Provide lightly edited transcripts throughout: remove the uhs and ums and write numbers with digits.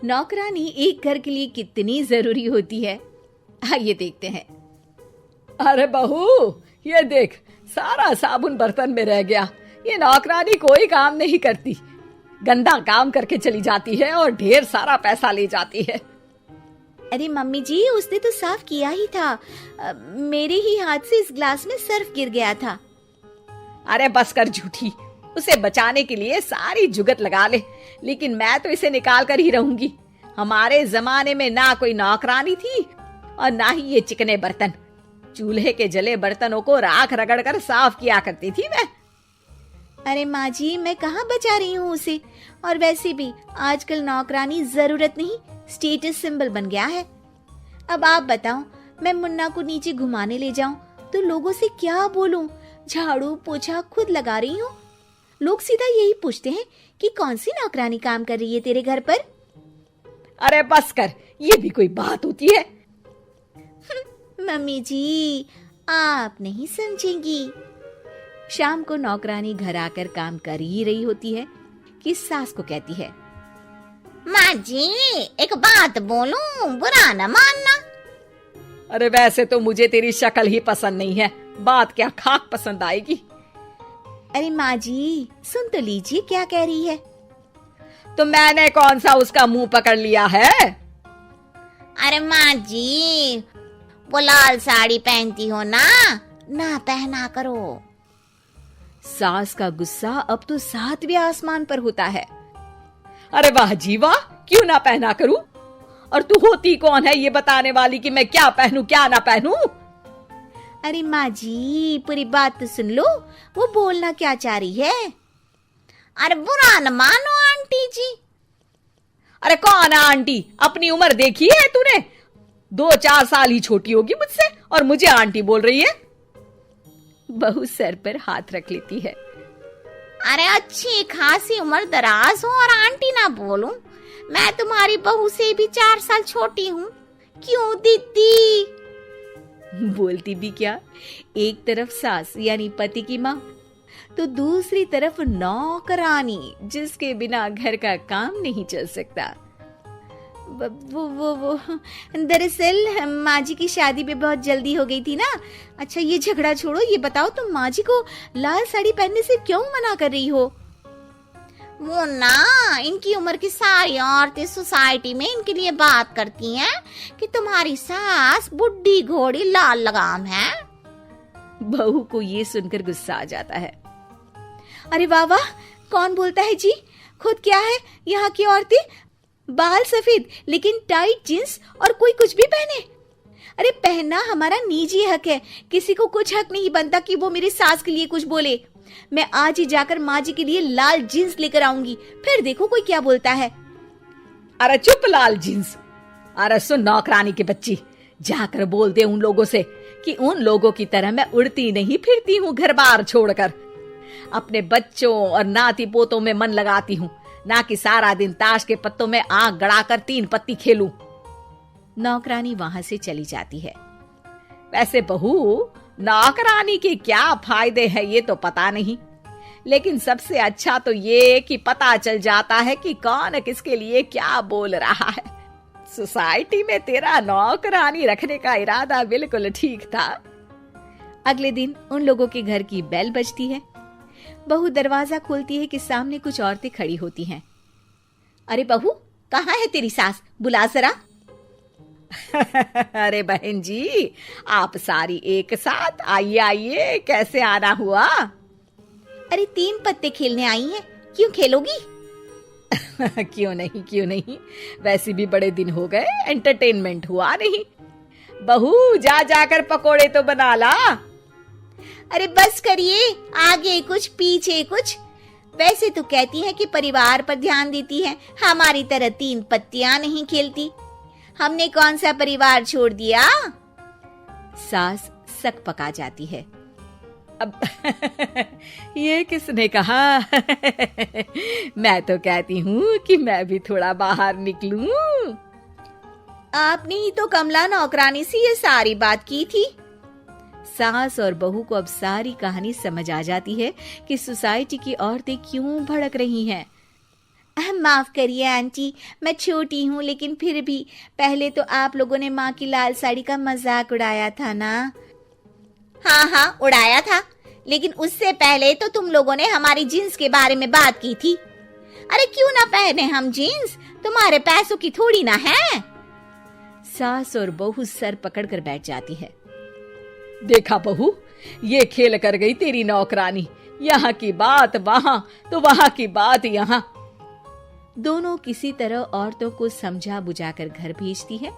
नौकरानी एक घर के लिए कितनी जरूरी होती है, आइए देखते हैं। अरे बहू, ये देख, सारा साबुन बर्तन में रह गया। ये नौकरानी कोई काम नहीं करती, गंदा काम करके चली जाती है और ढेर सारा पैसा ले जाती है। अरे मम्मी जी, उसने तो साफ किया ही था। मेरे ही हाथ से इस ग्लास में सर्फ गिर गया था। अरे बस कर झूठी, उसे बचाने के लिए सारी जुगत लगा ले, लेकिन मैं तो इसे निकाल कर ही रहूंगी। हमारे जमाने में ना कोई नौकरानी थी और ना ही ये चिकने बर्तन। चूल्हे के जले बर्तनों को राख रगड़ कर साफ किया करती थी मैं। अरे माँ जी, मैं कहाँ बचा रही हूँ उसे। और वैसे भी आजकल नौकरानी जरूरत नहीं, स्टेटस सिंबल बन गया है। अब आप बताओ, मैं मुन्ना को नीचे घुमाने ले जाऊं तो लोगों से क्या बोलूं? झाड़ू पोछा खुद लगा रही हूँ। लोग सीधा यही पूछते हैं कि कौन सी नौकरानी काम कर रही है तेरे घर पर। अरे बस कर, ये भी कोई बात होती है? मम्मी जी, आप नहीं समझेंगी। शाम को नौकरानी घर आकर काम कर ही रही होती है कि सास को कहती है, माँ जी, एक बात बोलूं, बुरा न मानना। अरे वैसे तो मुझे तेरी शक्ल ही पसंद नहीं है, बात क्या खाक पसंद आएगी। अरे माँ जी, सुन तो लीजिए क्या कह रही है। तो मैंने कौन सा उसका मुंह पकड़ लिया है? अरे माँ जी, वो लाल साड़ी पहनती हो ना पहना करो। सास का गुस्सा अब तो 7वें आसमान पर होता है। अरे वाह जी वाह, क्यों ना पहना करूं? और तू होती कौन है ये बताने वाली कि मैं क्या पहनूं क्या ना पहनूं? अरे माँ जी, पूरी बात तो सुन लो, वो बोलना क्या चाह रही है। अरे बुरा न मानो आंटी जी। अरे कौन है आंटी? अपनी उम्र देखी है तूने? 2-4 साल ही छोटी होगी मुझसे और मुझे आंटी बोल रही है। बहू सर पर हाथ रख लेती है। अरे अच्छी खासी उम्र दराज हो और आंटी ना बोलूं? मैं तुम्हारी बहू से भी 4 साल छोटी हूँ। क्यों दीदी? बोलती भी क्या, एक तरफ सास यानी पति की माँ, तो दूसरी तरफ नौकरानी जिसके बिना घर का काम नहीं चल सकता। वो दरअसल माँ जी की शादी पे बहुत जल्दी हो गई थी ना। अच्छा ये झगड़ा छोड़ो, ये बताओ तुम माँ जी को लाल साड़ी पहनने से क्यों मना कर रही हो? वो ना, इनकी उम्र की सारी औरतें सोसाइटी में इनके लिए बात करती हैं कि तुम्हारी सास बुढ़ी घोड़ी लाल लगाम है। बहू को ये सुनकर गुस्सा आ जाता है। अरे वाह वाह, कौन बोलता है जी? खुद क्या है यहाँ की औरतें, बाल सफेद लेकिन टाइट जींस और कोई कुछ भी पहने। अरे पहनना हमारा निजी हक है, किसी को कुछ हक नहीं बनता कि वो मेरी सास के लिए कुछ बोले। मैं आज ही जाकर माँ जी के लिए लाल जींस लेकर आऊंगी, फिर देखो कोई क्या बोलता है। अरे चुप लाल जींस। अरे सुन नौकरानी की बच्ची, जाकर बोल दे उन लोगों से कि उन लोगों की तरह मैं उड़ती नहीं फिरती हूँ घर बार छोड़कर। अपने बच्चों और नाती पोतों में मन लगाती हूँ, ना कि सारा दिन ताश के पत्तों में आंख गड़ाकर 3 पत्ती खेलूं। नौकरानी वहां से चली जाती है। वैसे बहू, नौकरानी के क्या फायदे हैं ये तो पता नहीं, लेकिन सबसे अच्छा तो ये कि पता चल जाता है कि कौन किसके लिए क्या बोल रहा है। सोसाइटी में तेरा नौकरानी रखने का इरादा बिल्कुल ठीक था। अगले दिन उन लोगों के घर की बेल बजती है। बहू दरवाजा खोलती है कि सामने कुछ औरतें खड़ी होती हैं। अरे बहू, कहाँ है तेरी सास? बुला जरा। अरे बहन जी, आप सारी एक साथ आइए आइए, कैसे आना हुआ? अरे 3 पत्ते खेलने आई हैं, क्यों खेलोगी? क्यों नहीं, वैसे भी बड़े दिन हो गए, एंटरटेनमेंट हुआ नहीं। बहू जा जाकर पकोड़े तो बना ला। अरे बस करिए, आगे कुछ पीछे कुछ। वैसे तो कहती है कि परिवार पर ध्यान देती है, हमारी तरह 3 पत्तियां नहीं खेलती। हमने कौन सा परिवार छोड़ दिया? सास सक पका जाती है। अब ये किसने कहा? मैं तो कहती हूँ कि मैं भी थोड़ा बाहर निकलूं। आपने ही तो कमला नौकरानी से ये सारी बात की थी। सास और बहू को अब सारी कहानी समझ आ जाती है कि सोसाइटी की औरतें क्यों भड़क रही हैं। माफ करिए आंटी, मैं छोटी हूँ लेकिन फिर भी पहले तो आप लोगों ने माँ की लाल साड़ी का मजाक उड़ाया था ना। हाँ हाँ उड़ाया था, लेकिन उससे पहले तो तुम लोगों ने हमारी जीन्स के बारे में बात की थी। अरे क्यों ना पहने हम जीन्स, तुम्हारे पैसों की थोड़ी ना है। सास और बहू सर पकड़कर बैठ जाती है। देखा बहू, ये खेल कर गई तेरी नौकरानी, यहाँ की बात वहां तो वहां की बात यहाँ। दोनों किसी तरह औरतों को समझा बुझाकर घर भेजती है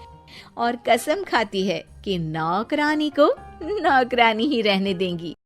और कसम खाती है कि नौकरानी को नौकरानी ही रहने देंगी।